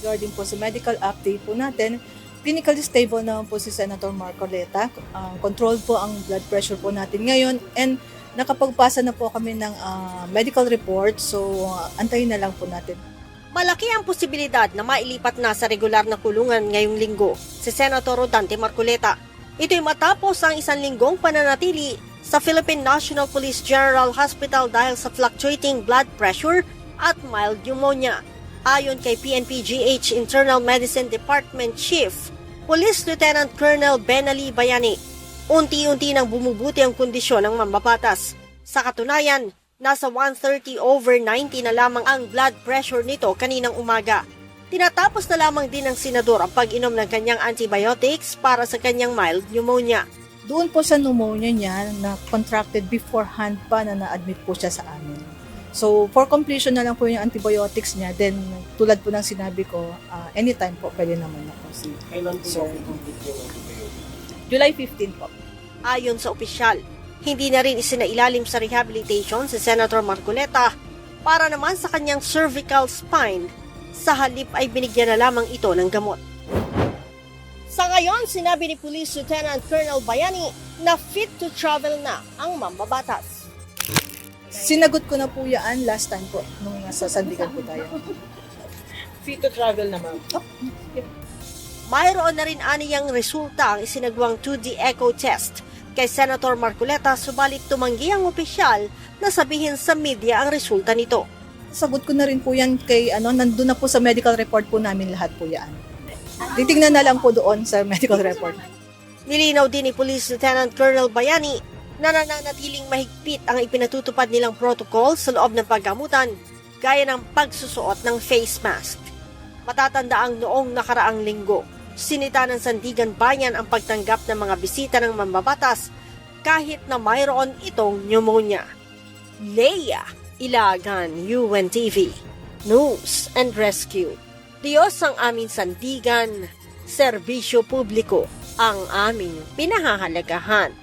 regarding po sa medical update po natin, clinically stable naman po si Senator Marcoleta. Control po ang blood pressure po natin ngayon and nakapagpasa na po kami ng medical report, so antayin na lang po natin. Malaki ang posibilidad na mailipat na sa regular na kulungan ngayong linggo si Senator Rodante Marcoleta. Ito'y matapos ang 1 linggong pananatili sa Philippine National Police General Hospital dahil sa fluctuating blood pressure at mild pneumonia. Ayon kay PNP-GH Internal Medicine Department Chief, Police Lieutenant Colonel Benali Bayani, unti-unti nang bumubuti ang kondisyon ng mambabatas. Sa katunayan, nasa 130/90 na lamang ang blood pressure nito kaninang umaga. Tinatapos na lamang din ng senador ang pag-inom ng kanyang antibiotics para sa kanyang mild pneumonia. Doon po sa pneumonia niya na contracted beforehand pa na na-admit po siya sa amin. So for completion na lang po yung antibiotics niya, then tulad po ng sinabi ko, anytime po pwede naman na po. Kailan po yung complete yung antibiotics? July 15 po. Ayon sa opisyal, hindi na rin isinailalim sa rehabilitation si Senator Marcoleta para naman sa kanyang cervical spine. Sa halip ay binigyan na lamang ito ng gamot. Sa ngayon, sinabi ni Police Lieutenant Colonel Bayani na fit to travel na ang mambabatas. Sinagot ko na po yan last time po nung nasa Sandigan po tayo. Fit to travel naman. Mayroon na rin aniyang resulta ang isinagawang 2D echo test kay Senator Marcoleta, subalit tumanggi ang opisyal na sabihin sa media ang resulta nito. Sagot ko na rin po yan kay nandun na po sa medical report po namin lahat po yan. Titingnan na lang po doon sa medical report. Nilinaw din ni Police Lieutenant Colonel Bayani na nananatiling mahigpit ang ipinatutupad nilang protocol sa loob ng paggamutan, gaya ng pagsusuot ng face mask. Matatandaang noong nakaraang linggo, sinita ng Sandigan Bayan ang pagtanggap ng mga bisita ng mambabatas kahit na mayroon itong pneumonia. Leia Ilagan, UNTV, News and Rescue. Diyos ang aming sandigan, serbisyo publiko ang aming pinahahalagahan.